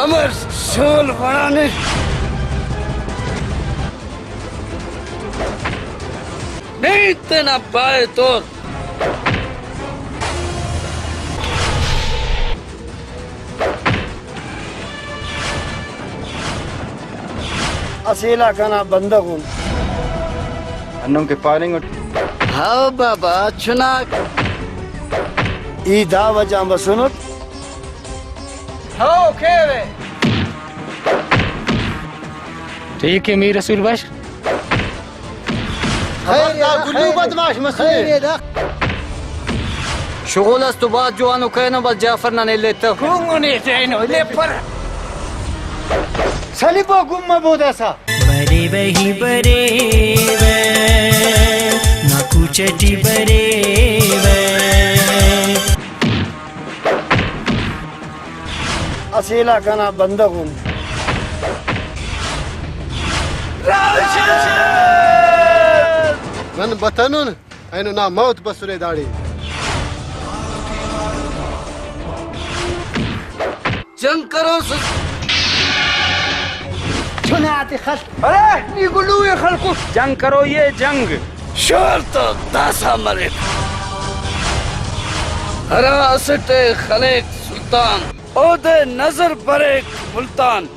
अमर शोल बढ़ाने नहीं तेना पाए तो असीला खाना बंदक हूँ अन्नों के फायरिंग हाँ बाबा चुना ई दा वजह बसुनुत हाँ खेवे ठीक है मीर रसूल बाश गुल्लू बदमाश मसले शुगल तो बाद जो आनो कहना बस जाफर ना नहीं लेता कुंगुनी जैनो ले पर सलीबो गुम्मा बोदासा बरे वही बरे वे ना कुचटी बरे वे असीला खाना बंदक हूँ नन बतनुन ऐनु ना मौत बसुरे दाड़ी जंग करो सुनाते खस अरे नी गुल्लू ये खलकू जंग करो ये जंग शोर तो दासा मरे हरासत खलेक सुल्तान ओदे नजर बरेक मुल्तान